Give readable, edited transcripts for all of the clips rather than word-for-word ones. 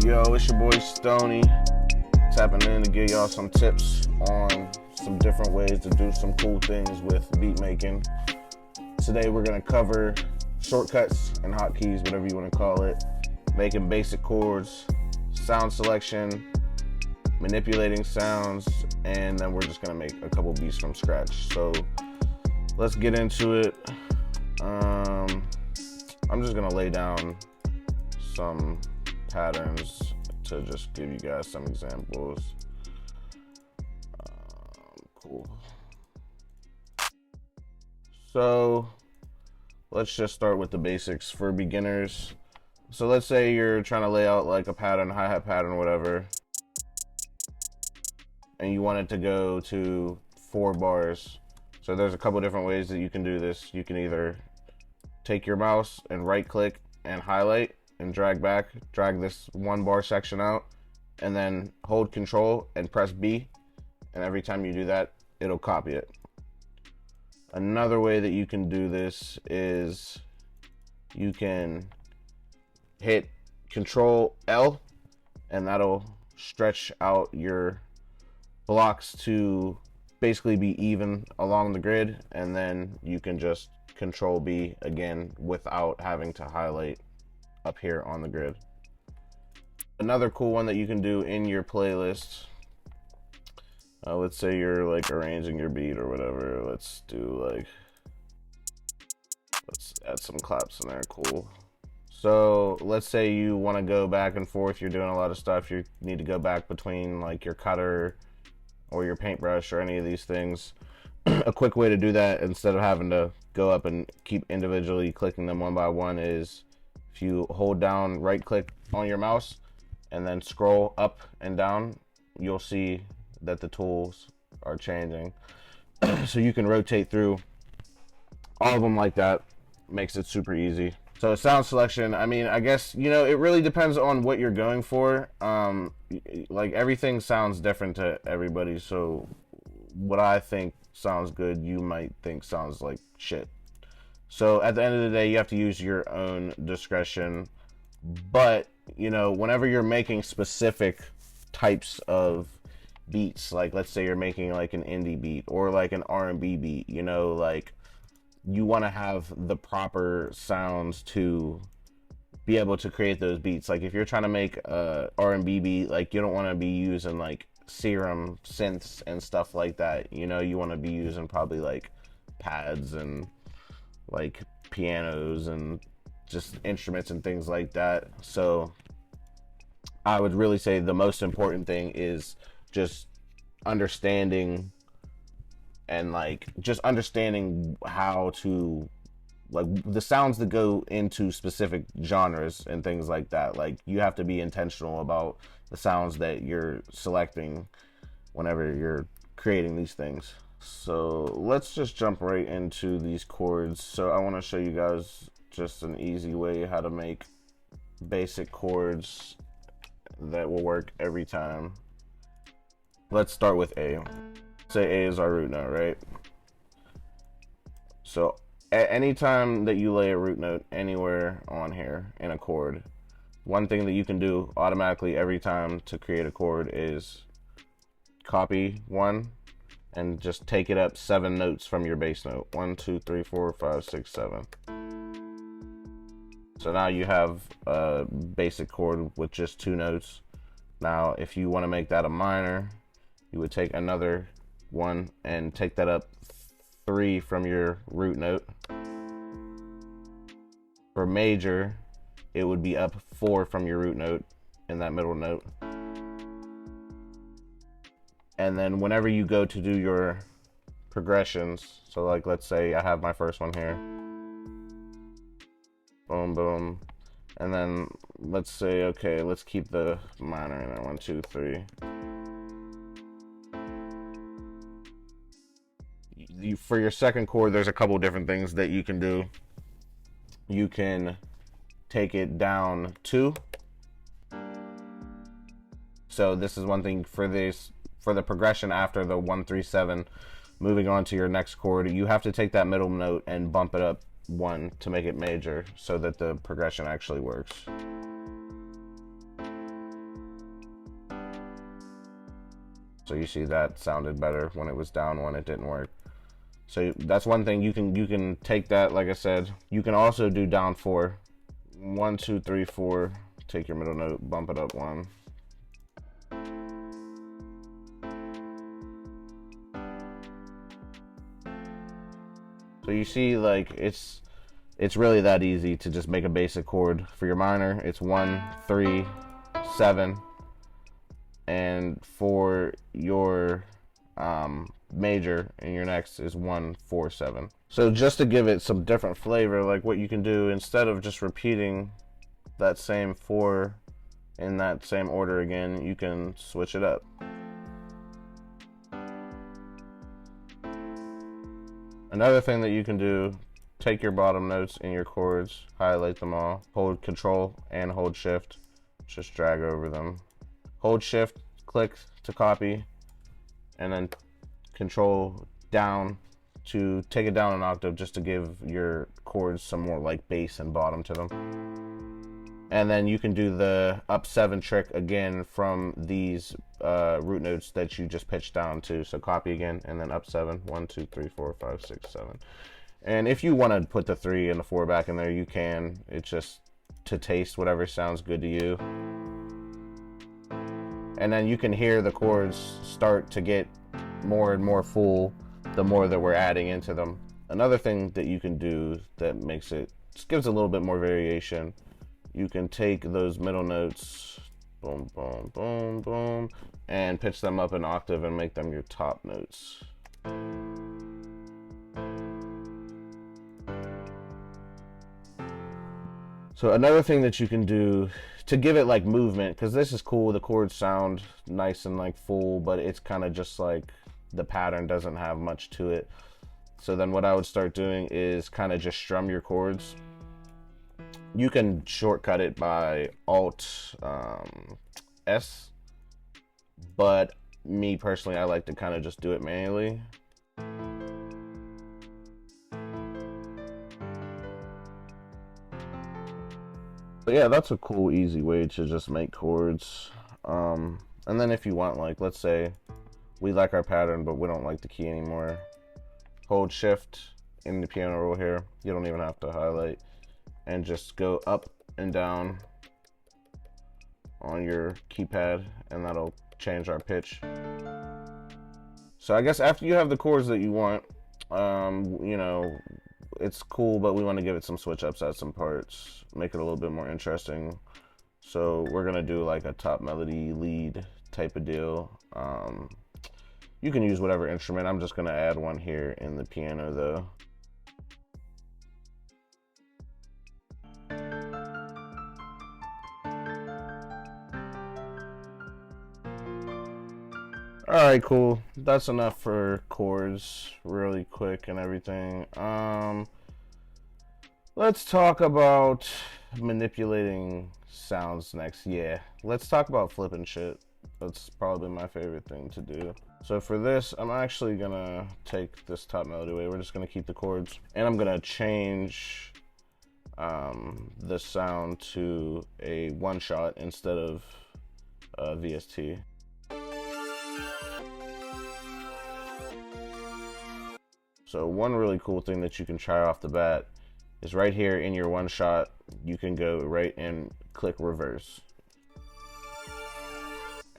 Yo, it's your boy Stoney, tapping in to give y'all some tips on some different ways to do some cool things with beat making. Today we're going to cover shortcuts and hotkeys, whatever you want to call it, making basic chords, sound selection, manipulating sounds, and then we're just going to make a couple beats from scratch. So let's get into it. I'm just going to lay down some patterns to just give you guys some examples. Cool. So let's just start with the basics for beginners. So let's say you're trying to lay out like a pattern, hi-hat pattern, whatever, and you want it to go to 4 bars. So there's a couple different ways that you can do this. You can either take your mouse and right click and highlight and drag this 1 bar section out, and then hold control and press B, and every time you do that it'll copy it. Another way that you can do this is you can hit Control L, and that'll stretch out your blocks to basically be even along the grid, and then you can just Control B again without having to highlight up here on the grid. Another cool one that you can do in your playlist, let's say you're like arranging your beat or whatever. Let's add some claps in there. Cool. So let's say you want to go back and forth, you're doing a lot of stuff, you need to go back between like your cutter or your paintbrush or any of these things. A quick way to do that, instead of having to go up and keep individually clicking them one by one, is if you hold down, right click on your mouse and then scroll up and down, you'll see that the tools are changing. So you can rotate through all of them like that. Makes it super easy. So sound selection, I mean, I guess, you know, it really depends on what you're going for. Like everything sounds different to everybody, so what I think sounds good, you might think sounds like shit. So at the end of the day, you have to use your own discretion. But, you know, whenever you're making specific types of beats, like let's say you're making like an indie beat or like an R&B beat, you know, like you want to have the proper sounds to be able to create those beats. Like if you're trying to make a R&B beat, like you don't want to be using like Serum synths and stuff like that. You know, you want to be using probably like pads and like pianos and just instruments and things like that. So I would really say the most important thing is just understanding and like just understanding how to, like, the sounds that go into specific genres and things like that. Like you have to be intentional about the sounds that you're selecting whenever you're creating these things. So let's just jump right into these chords. So I want to show you guys just an easy way how to make basic chords that will work every time. Let's start with A. Say A is our root note, right? So at any time that you lay a root note anywhere on here in a chord, one thing that you can do automatically every time to create a chord is copy 1 and just take it up 7 notes from your bass note. 1, 2, 3, 4, 5, 6, 7. So now you have a basic chord with just 2 notes. Now if you want to make that a minor, you would take another 1 and take that up 3 from your root note. For major, it would be up 4 from your root note in that middle note. And then whenever you go to do your progressions, so like let's say I have my first one here, boom, boom, and then let's say, okay, let's keep the minor in there, 1, 2, 3. For your second chord, there's a couple different things that you can do. You can take it down 2. So this is one thing for this, for the progression after the 1, 3, 7, moving on to your next chord, you have to take that middle note and bump it up 1 to make it major so that the progression actually works. So you see that sounded better when it was down one, it didn't work. So that's one thing. You can take that, like I said. You can also do down 4. 1, 2, 3, 4. Take your middle note, bump it up 1. So you see, like, it's really that easy to just make a basic chord. For your minor, it's 1, 3, 7. And for your major in your next is 1, 4, 7. So just to give it some different flavor, like what you can do, instead of just repeating that same 4 in that same order again, you can switch it up. Another thing that you can do, take your bottom notes in your chords, highlight them all, hold Control and hold Shift, just drag over them. Hold Shift, click to copy, and then Control down to take it down an octave, just to give your chords some more like bass and bottom to them. And then you can do the up 7 trick again from these root notes that you just pitched down to. So copy again and then up 7. 1, 2, 3, 4, 5, 6, 7. And if you want to put the 3 and the 4 back in there, you can. It's just to taste whatever sounds good to you. And then you can hear the chords start to get more and more full the more that we're adding into them. Another thing that you can do that makes it, just gives a little bit more variation, you can take those middle notes, boom, boom, boom, boom, and pitch them up an octave and make them your top notes. So another thing that you can do to give it like movement, because this is cool, the chords sound nice and like full, but it's kind of just like the pattern doesn't have much to it. So then what I would start doing is kind of just strum your chords. You can shortcut it by Alt S, but me personally, I like to kind of just do it manually. But yeah, that's a cool, easy way to just make chords. And then if you want, like, let's say we like our pattern, but we don't like the key anymore. Hold Shift in the piano roll here. You don't even have to highlight. And just go up and down on your keypad, and that'll change our pitch. So I guess after you have the chords that you want, you know, it's cool, but we want to give it some switch ups at some parts, make it a little bit more interesting. So we're gonna do like a top melody lead type of deal. You can use whatever instrument. I'm just gonna add one here in the piano though. Alright, cool. That's enough for chords, really quick and everything. Let's talk about manipulating sounds next. Yeah, let's talk about flipping shit. That's probably my favorite thing to do. So for this, I'm actually gonna take this top melody away. We're just gonna keep the chords, and I'm gonna change the sound to a one shot instead of VST. So one really cool thing that you can try off the bat is right here in your one shot, you can go right and click reverse.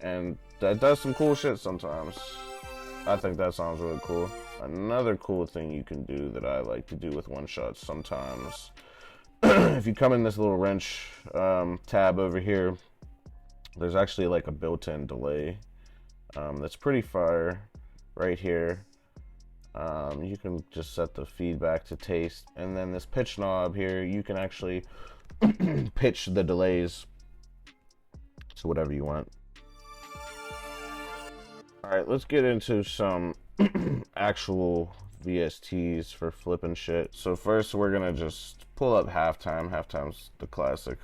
And that does some cool shit sometimes. I think that sounds really cool. Another cool thing you can do that I like to do with one shots sometimes, if you come in this little wrench tab over here, there's actually like a built-in delay that's pretty fire right here. You can just set the feedback to taste, and then this pitch knob here, you can actually pitch the delays to whatever you want. Alright, let's get into some actual VSTs for flipping shit. So first we're gonna just pull up halftime. Halftime's the classic.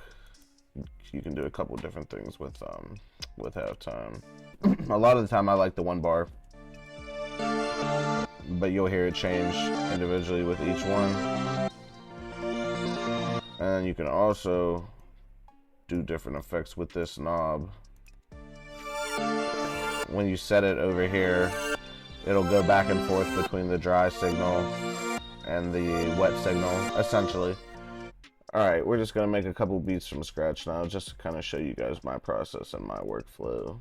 You can do a couple different things with halftime. A lot of the time I like the one bar, but you'll hear it change individually with each one. And you can also do different effects with this knob. when you set it over here, it'll go back and forth between the dry signal and the wet signal, essentially. Alright, we're just going to make a couple beats from scratch now, just to kind of show you guys my process and my workflow.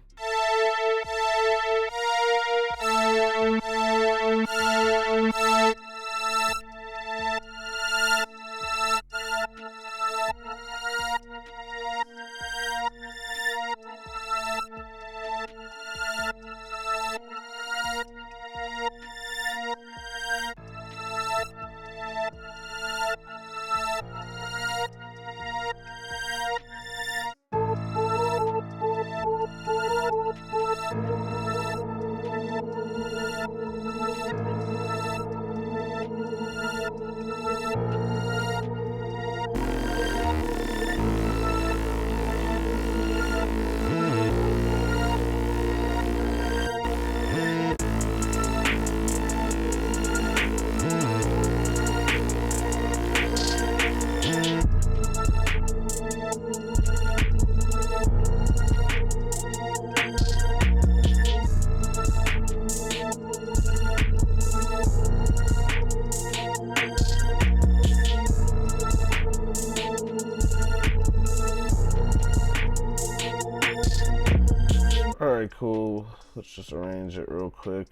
Alright, cool. Let's just arrange it real quick.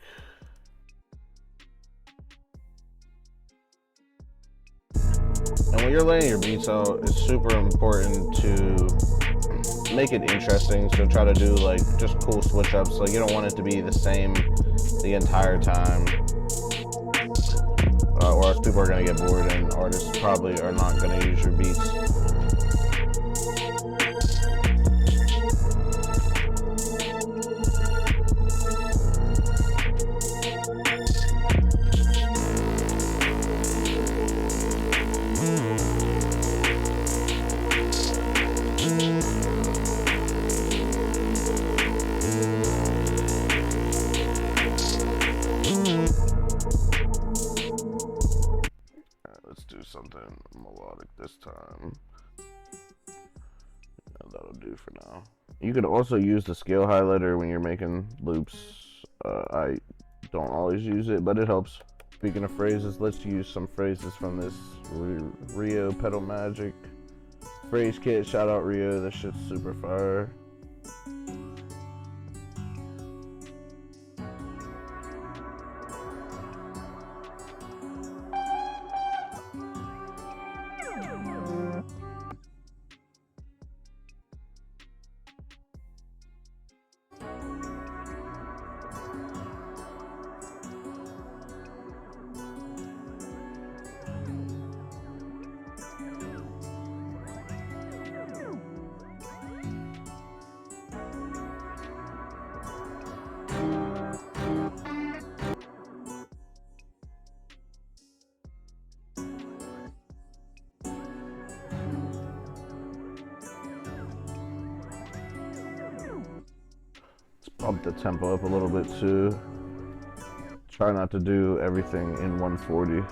And when you're laying your beats out, it's super important to make it interesting. So try to do like just cool switch ups. Like you don't want it to be the same the entire time, or else people are gonna get bored and artists probably are not gonna use your beats. Let's do something melodic this time. Yeah, that'll do for now. You could also use the scale highlighter when you're making loops. I don't always use it, but it helps. Speaking of phrases, let's use some phrases from this Rio Pedal Magic phrase kit. Shout out Rio, this shit's super fire. Bump the tempo up a little bit too. Try not to do everything in 140.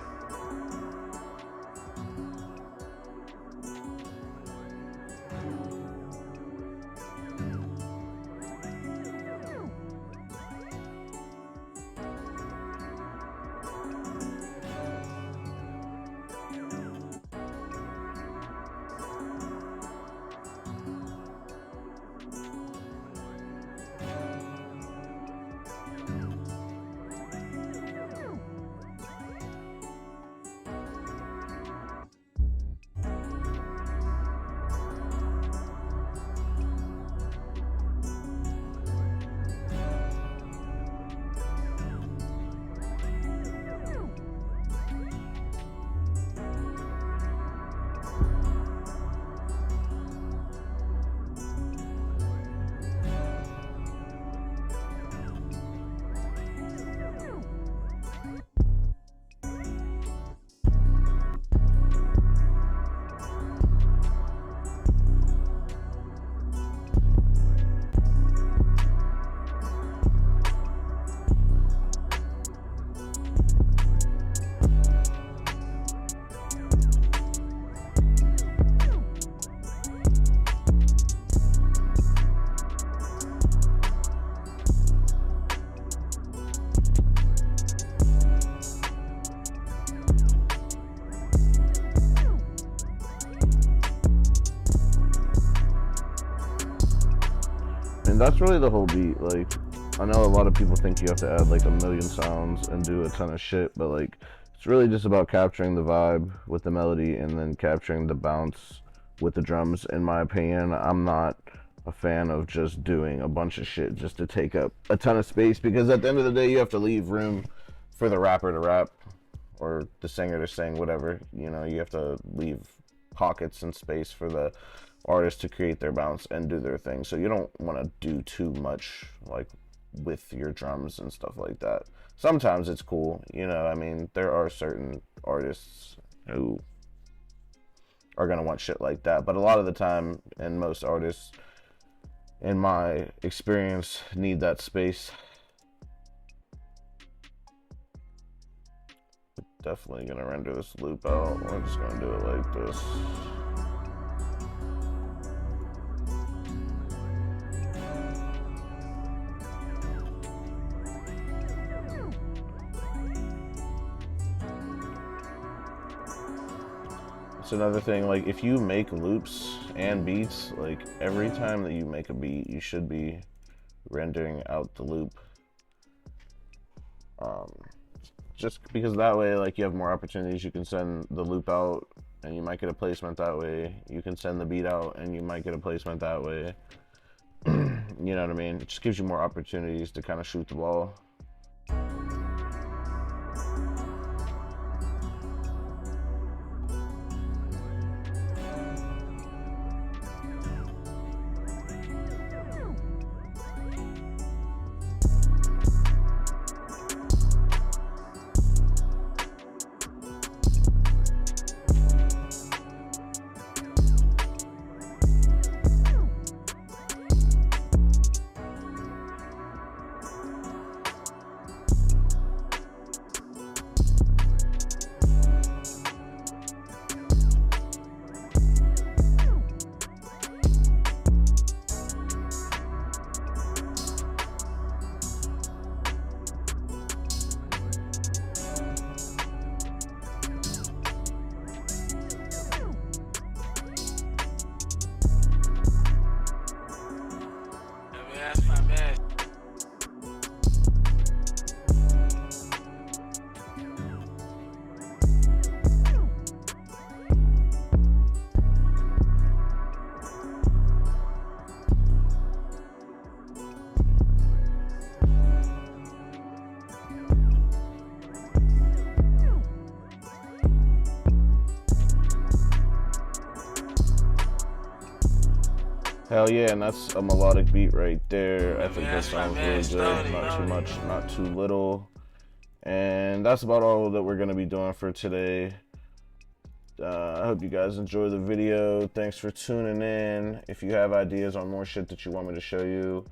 And that's really the whole beat. Like, I know a lot of people think you have to add like a million sounds and do a ton of shit, but like, it's really just about capturing the vibe with the melody and then capturing the bounce with the drums. In my opinion, I'm not a fan of just doing a bunch of shit just to take up a ton of space, because at the end of the day, you have to leave room for the rapper to rap or the singer to sing, whatever. You know, you have to leave pockets and space for the artists to create their bounce and do their thing. So you don't want to do too much like with your drums and stuff like that. Sometimes it's cool, you know. I mean, there are certain artists who are gonna want shit like that, but a lot of the time, and most artists, in my experience, need that space. Definitely gonna render this loop out. We're just gonna do it like this. It's another thing, like if you make loops and beats, like every time that you make a beat, you should be rendering out the loop. Just because that way, like, you have more opportunities. You can send the loop out and you might get a placement that way. You can send the beat out and you might get a placement that way. You know what I mean? It just gives you more opportunities to kind of shoot the ball. Hell yeah, and that's a melodic beat right there. I think that sounds really good. Not too much, not too little. And that's about all that we're going to be doing for today. I hope you guys enjoy the video. Thanks for tuning in. If you have ideas on more shit that you want me to show you,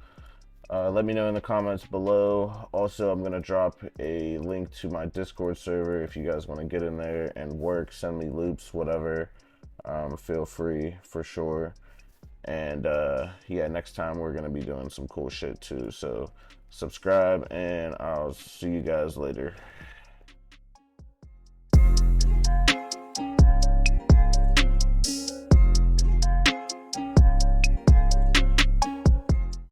let me know in the comments below. Also, I'm going to drop a link to my Discord server if you guys want to get in there and work, send me loops, whatever. Feel free for sure. And yeah, next time we're going to be doing some cool shit too. So subscribe and I'll see you guys later.